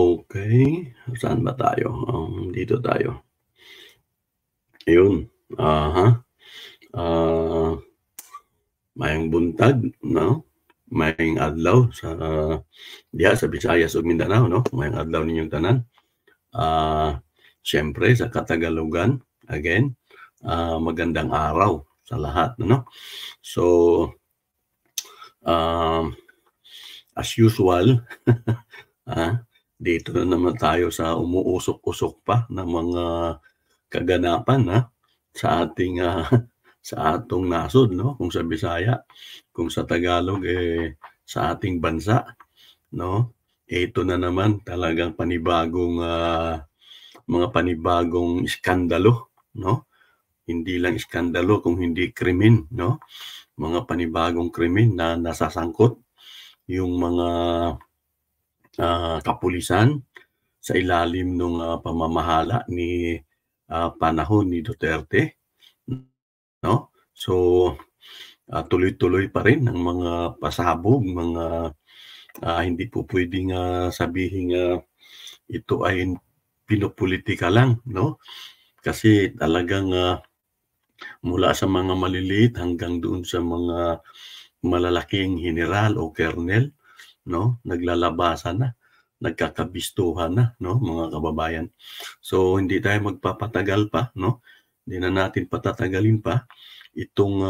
Okay, saan ba tayo? Dito tayo. Ayun, ah, maayong buntag 'no, maayong adlaw sa diha sa Visayas ug Mindanao 'no, maayong adlaw ninyong tanan. Siyempre sa Katagalugan, again, magandang araw sa lahat ano. So, as usual, dito na naman tayo sa umuusok-usok pa na mga kaganapan sa ating, sa atong nasod 'no, kung sa Bisaya, kung sa Tagalog, sa ating bansa 'no. Ito na naman talagang mga panibagong iskandalo 'no. Hindi lang iskandalo kung hindi krimen 'no, mga panibagong krimen na nasasangkot yung mga, kapulisan sa ilalim nung, pamamahala ni, panahon ni Duterte 'no. So, tuloy-tuloy pa rin ang mga pasabog, mga, hindi po puwedeng, sabihing, ito ay pinopolitika lang 'no. Kasi talagang, mula sa mga maliliit hanggang doon sa mga malalaking heneral o kernel 'no, naglalabasan na, nagkakabistuhan na 'no, mga kababayan. So, hindi tayo magpapatagal pa 'no, hindi na natin patatagalin pa itong,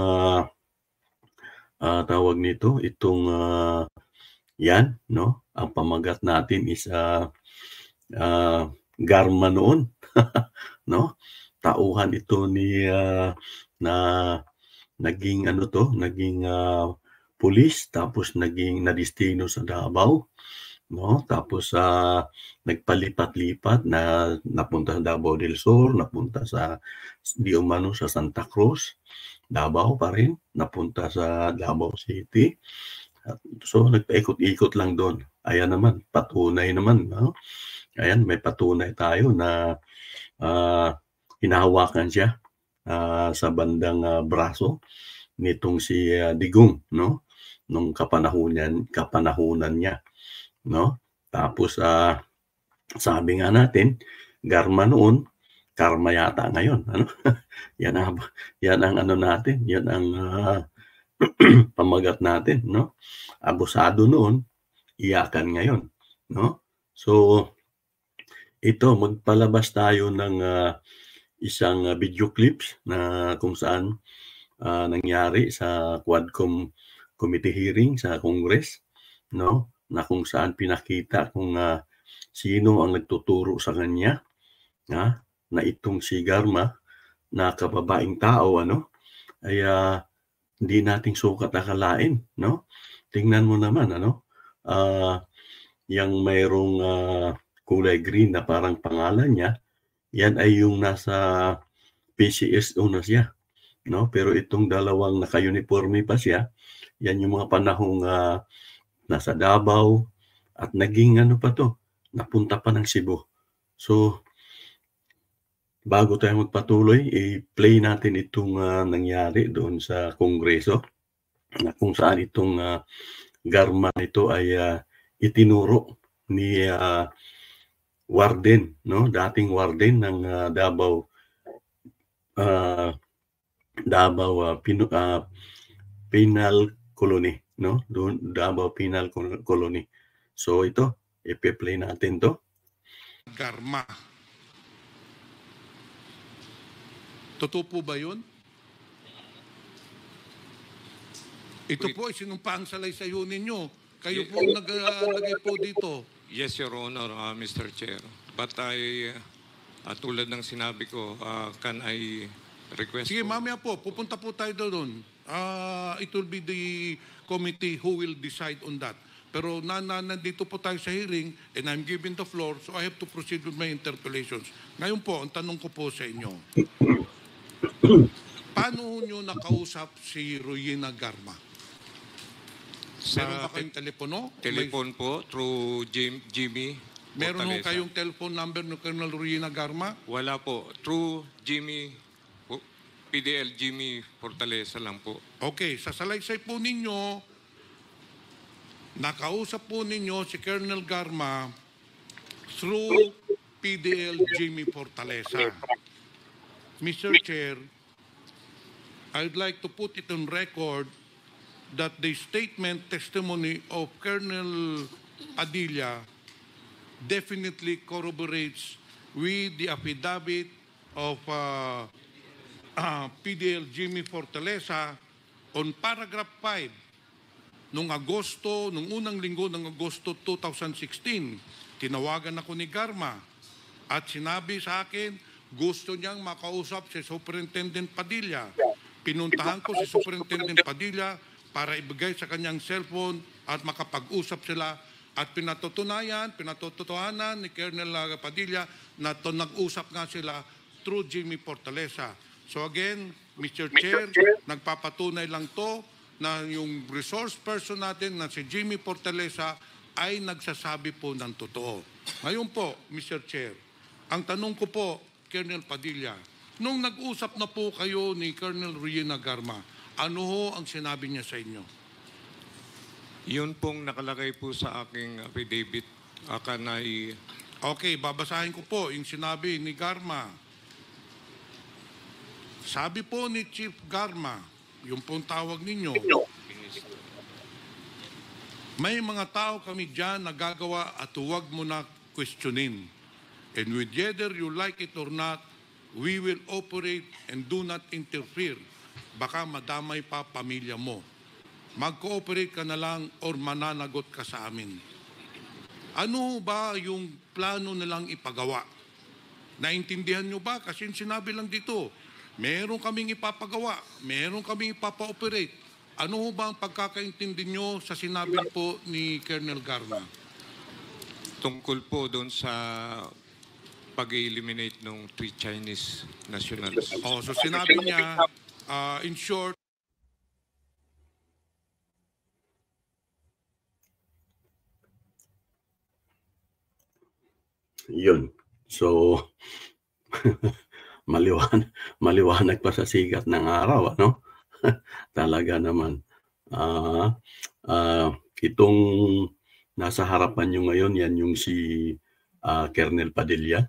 tawag nito, itong, 'yan 'no, ang pamagat natin is, Garma noon 'no. Tauhan ito ni, na naging ano 'to, naging, pulis tapos naging nadistino sa Davao 'no. Tapos, nagpalipat-lipat na napunta sa Davao del Sur, napunta sa di umano sa Santa Cruz, Davao pa rin, napunta sa Davao City. At so nagpaikot-ikot lang do'n. Ayan naman, patunay naman 'no. Ayan, may patunay tayo na, hinahawakan siya, sa bandang, braso nitong si, Digong 'no, nung kapanahunan niya 'no. Tapos, sabi nga natin, garma noon, karma yata ngayon ano. Yan ang yan ang ano natin, yan ang, pamagat natin 'no. Abusado noon, iyakan ngayon 'no. So, ito magpalabas tayo ng, isang, video clips na kung saan, nangyari sa Quadcom committee hearing sa Congress 'no, na kung saan pinakita kung, sino ang nagtuturo sa kanya, na itong si Garma na kababaeng tao ano, ay, hindi natin sukat akalain 'no. Tingnan mo naman ano, yang mayroong, kulay green na parang pangalan niya, yan ay yung nasa PCSO na siya 'no. Pero itong dalawang naka-uniporme pa siya, yan yung mga panahong, nasa Davao at naging ano pa 'to, napunta pa ng Cebu. So, bago tayo magpatuloy, i-play natin itong, nangyari doon sa Kongreso na kung saan itong, Garma nito ay, itinuro ni, warden 'no, dating warden ng, Davao, Penal Colony 'no, doon Davao Penal Colony. So ito, ipe-play natin 'to. Garma. Totoo po ba yun? Ito po ay sinumpang salaysayunin ninyo. Kayo po naglagay po dito. Yes, Your Honor, Mr. Chair. But tulad ng sinabi ko, can I request? Sige, mamaya po, pupunta po tayo doon. It will be the committee who will decide on that. Pero nandito po tayo sa hearing and I'm given the floor, so I have to proceed with my interpellations. Ngayon po, ang tanong ko po sa inyo, paano nyo nakausap si Rowena Garma? Meron ba kayong telepono? Telepon po through Jimmy. Meron ho kayong telephone number ng Colonel Rowena Garma? Wala po. Through Jimmy, PDL Jimmy Fortaleza lang po. Okay, sa salaysay po ninyo, nakausap po ninyo si Colonel Garma through PDL Jimmy Fortaleza. Mr. Chair, I'd like to put it on record that the statement testimony of Colonel Padilla definitely corroborates with the affidavit of PDL Jimmy Fortaleza on paragraph 5 nung unang linggo ng Agosto 2016. Tinawagan ako ni Garma at sinabi sa akin gusto niyang makausap si Superintendent Padilla. Pinuntahan ko si Superintendent Padilla para ibigay sa kanyang cellphone at makapag-usap sila at pinatotohanan ni Colonel Padilla na nag-usap nga sila through Jimmy Fortaleza. So again, Mr. Chair, nagpapatunay lang to na yung resource person natin na si Jimmy Fortaleza ay nagsasabi po ng totoo. Ngayon po, Mr. Chair, ang tanong ko po, Colonel Padilla, nung nag-usap na po kayo ni Colonel Riena Garma, ano ho ang sinabi niya sa inyo? Yun pong nakalagay po sa aking affidavit. Okay, babasahin ko po yung sinabi ni Garma. Sabi po ni Chief Garma, yung pong tawag ninyo, may mga tao kami dyan na gagawa at huwag mo na questionin. And whether you like it or not, we will operate and do not interfere. Baka madamay pa pamilya mo. Mag-cooperate ka na lang or mananagot ka sa amin. Ano ba yung plano nilang ipagawa? Naintindihan nyo ba? Kasi sinabi lang dito, meron kaming ipapagawa, meron kaming ipapa-operate. Ano ba ang pagkakaintindi nyo sa sinabi po ni Colonel Garma? Tungkol po doon sa pag-eliminate ng 3 Chinese nationals. So sinabi niya, in short, yun. So, maliwanag pa sa sikat ng araw, ano? Talaga naman. Itong nasa harapan nyo ngayon, yan yung si Colonel Padilla,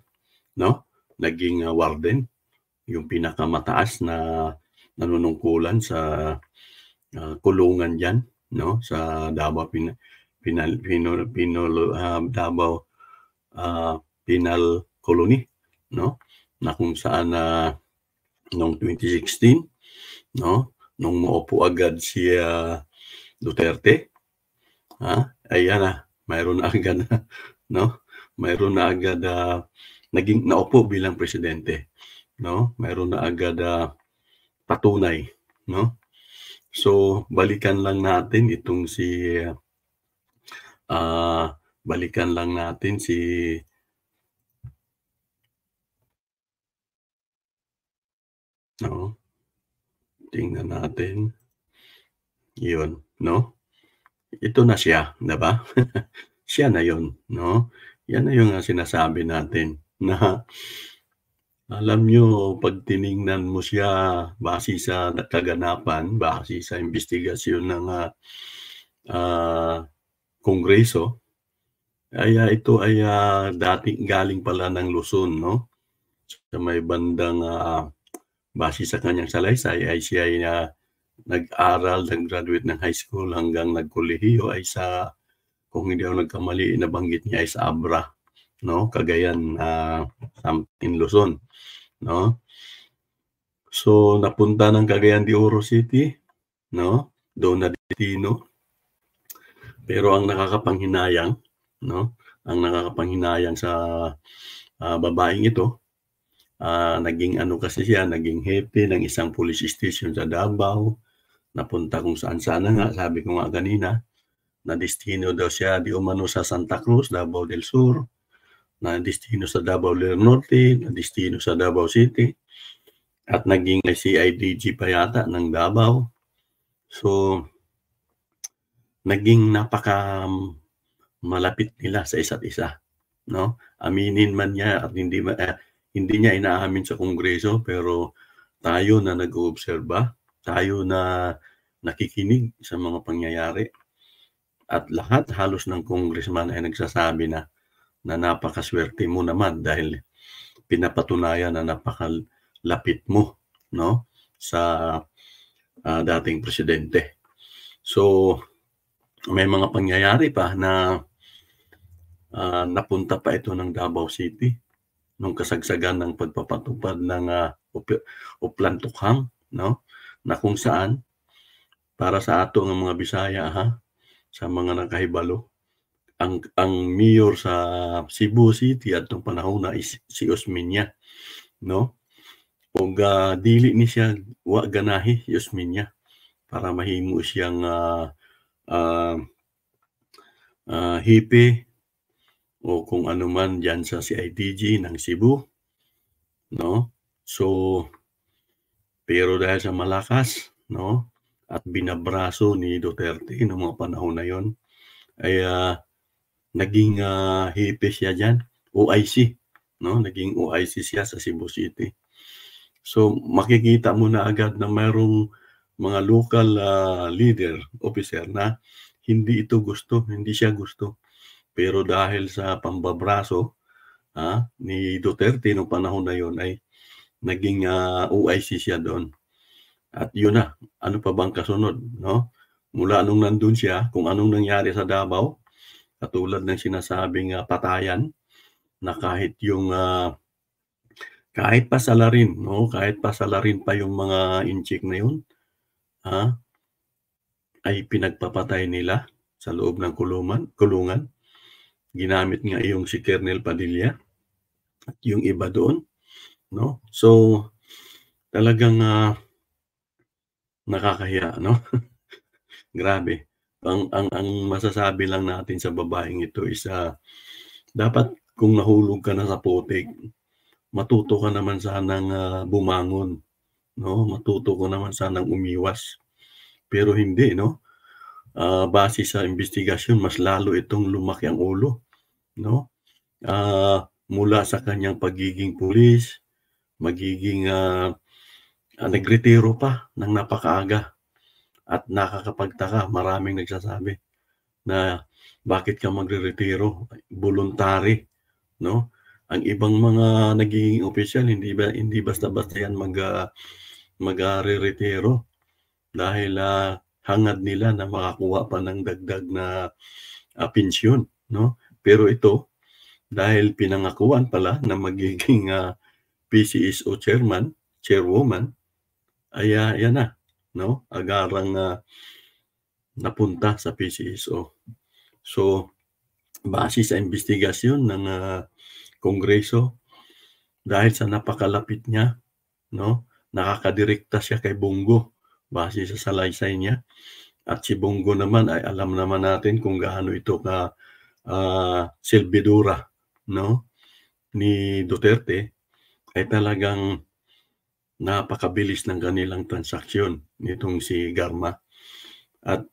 no? Naging warden, yung pinakamataas na nanunungkulan sa kulungan dyan, no? Sa Davao Davao Penal Colony, no? Na kung saan noong 2016, no? Nung maupo agad si Duterte, ayan na, mayroon na agad, no? Mayroon na agad naging naupo bilang presidente, no? Mayroon na agad patunay, no? So balikan lang natin itong si no? Tingnan natin. Yun, no? Ito na siya, diba? Siya na yun, no? Yan na yung sinasabi natin na alam nyo, pag tiningnan mo siya base sa kaganapan, base sa investigasyon ng Kongreso, ay ito ay dating galing pala ng Luzon, no? Sa may bandang base sa kanyang salaysay ay siya ay nag-aral, nag-graduate ng high school hanggang nagkolehiyo ay sa, kung hindi ako nagkamali, nabanggit niya ay sa Abra, no? Cagayan, in Luzon, no? So napunta ng Cagayan de Oro City, no? Doon na destino. Pero ang nakakapanghinayang, no? Ang nakakapanghinayang sa babaeng ito, naging kasi siya, naging hepe ng isang police station sa Davao. Napunta kung saan-saan na nga, sabi ko nga kanina, na destino daw siya di umano sa Santa Cruz, Davao del Sur, na destino sa Davao del Norte, na destino sa Davao City, at naging CIDG pa yata ng Davao. So, naging napaka malapit nila sa isa't isa, no? Aminin man niya at hindi niya inaamin sa Kongreso, pero tayo na nag-oobserba, tayo na nakikinig sa mga pangyayari, at lahat halos ng congressman ay nagsasabi na na napakaswerte mo naman dahil pinapatunayan na napakalapit mo, no, sa dating presidente. So, may mga pangyayari pa na napunta pa ito ng Davao City nung kasagsagan ng pagpapatupad ng Uplan Tukhang, no, na kung saan para sa ato ng mga Bisaya sa mga nakahibalo, ang mayor sa Cebu City atong panahon na si Osmeña, no? Ug dili ni siya wa ganahi si Osmeña para mahimo siyang hipe o kung ano man diyan sa CIDG ng Cebu, no? So, pero dahil sa malakas, no, at binabraso ni Duterte noong mga panahon na yon, ay naging hipe siya diyan, OIC, no? Naging OIC siya sa Cebu City. So, makikita mo na agad na mayroong mga local leader, officer na hindi siya gusto. Pero dahil sa pambabraso ni Duterte noong panahon na yon ay naging OIC siya doon. At yun na, ano pa bang kasunod, no? Mula nung nandun siya, kung anong nangyari sa Davao, katulad ng sinasabing patayan, na kahit pasalarin, no? Kahit pasalarin pa yung mga inchik na yun, ay pinagpapatay nila sa loob ng kulungan. Ginamit nga yung si Colonel Padilla at yung iba doon, no? So, talagang nakakahiya, no? Grabe. Ang masasabi lang natin sa babaeng ito is dapat kung nahulog ka na sa putik, matuto ka naman sanang bumangon, no? Matuto ka naman sanang umiwas. Pero hindi, no? Base sa investigasyon, mas lalo itong lumaki ang ulo, no? Mula sa kanyang pagiging pulis, magiging nagretiro pa ng napakaaga. At nakakapagtaka, maraming nagsasabi na bakit ka magre-retiro? Voluntary, no? Ang ibang mga nagiging opisyal, hindi basta-basta yan magre-retiro dahil hangad nila na makakuha pa ng dagdag na pensyon, no? Pero ito, dahil pinangakuan pala na magiging PCSO chairwoman, ay yan na, no? Agarang napunta sa PCSO. So, base sa investigasyon ng Kongreso, dahil sa napakalapit niya, no? Nakakadirekta siya kay Bongo base sa salaysay niya. At si Bongo naman ay alam naman natin kung gaano ito ka silbidura, no? Ni Duterte, ay talagang napakabilis ng kanilang transaksyon nitong si Garma. At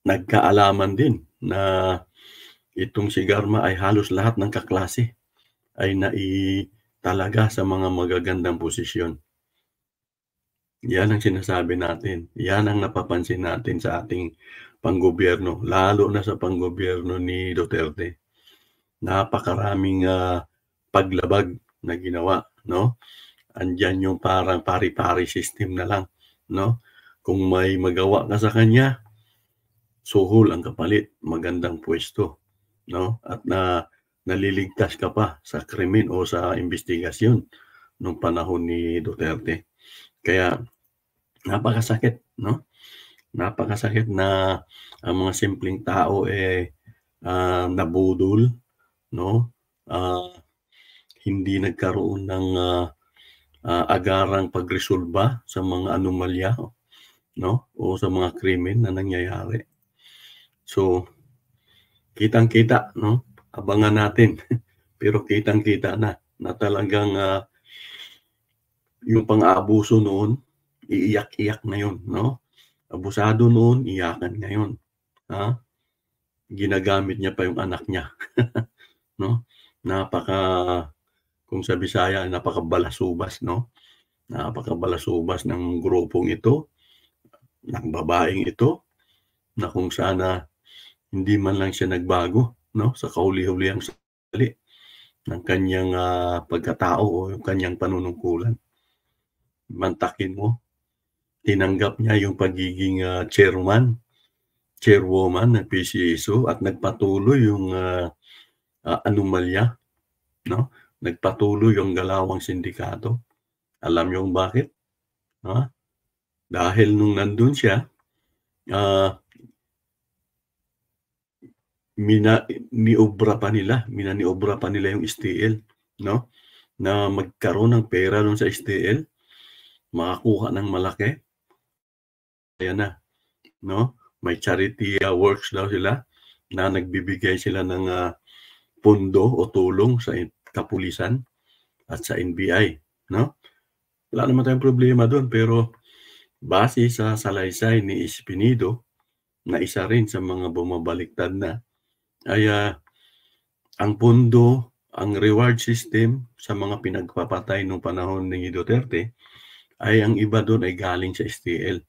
nagkaalaman din na itong si Garma ay halos lahat ng kaklase ay naitalaga sa mga magagandang posisyon. Yan ang sinasabi natin. Yan ang napapansin natin sa ating panggobyerno, lalo na sa panggobyerno ni Duterte. Napakaraming paglabag na ginawa, no? Andyan yung parang pari-pari system na lang, no? Kung may magawa ka sa kanya, suhol ang kapalit, magandang pwesto, no? At naliligtas ka pa sa krimen o sa investigasyon nung panahon ni Duterte. Kaya napakasakit, no? Napakasakit na ang mga simpleng tao nabudol, no? Hindi nagkaroon ng agarang pagresolba sa mga anomalya, no? O sa mga krimen na nangyayari. So, kitang-kita, no? Abangan natin. Pero kitang-kita na talagang yung pang-aabuso noon, iiyak-iyak na yun, no? Abusado noon, iyakan ngayon. Ginagamit niya pa yung anak niya. No? Kung sa Bisaya, napakabalasubas, no? Napakabalasubas ng grupong ito, ng babaeng ito, na kung sana hindi man lang siya nagbago, no? Sa kahuli-hulihang ng kanyang pagkatao o yung kanyang panunungkulan. Mantakin mo, tinanggap niya yung pagiging chairwoman ng PCSO at nagpatuloy yung anomalya, no? Nagpatuloy yung galawang sindikato. Alam niyo kung bakit? Dahil nung nandun siya, minaniobra pa nila yung STL, no? Na magkaroon ng pera doon sa STL, makakuha ng malaki. Ayan na, no? May charity works daw sila na nagbibigay sila ng pondo o tulong sa kapulisan at sa NBI, no? Wala naman tayong problema doon, pero base sa salaysay ni Espinido, na isa rin sa mga bumabaliktad na, ay ang pondo, ang reward system sa mga pinagpapatay nung panahon ni Duterte, ay ang iba doon ay galing sa STL,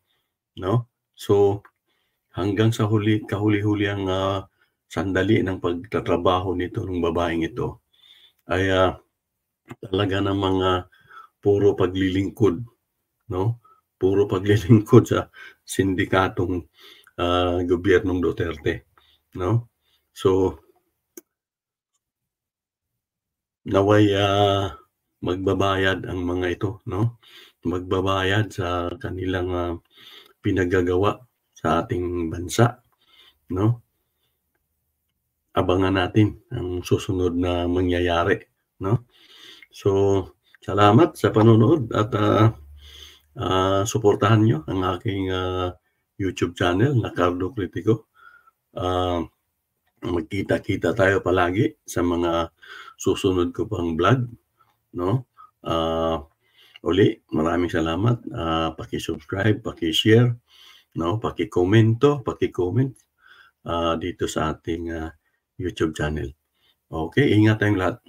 no? So, hanggang sa kahuli-huli ang sandali ng pagtatrabaho nito ng babaeng ito, ay talaga ng mga puro paglilingkod, no? Puro paglilingkod sa sindikatong gobyernong Duterte, no? So, naway magbabayad ang mga ito, no? Magbabayad sa kanilang pinagagawa sa ating bansa, no? Abangan natin ang susunod na mangyayari, no? So, salamat sa panonood at suportahan nyo ang aking YouTube channel na Carlo Critico. Magkita-kita tayo palagi sa mga susunod ko pang vlog, no? Uli, maraming salamat. Paki-subscribe, paki-share, no? Paki-comment dito sa ating YouTube channel. Okay, ingat tayong lahat.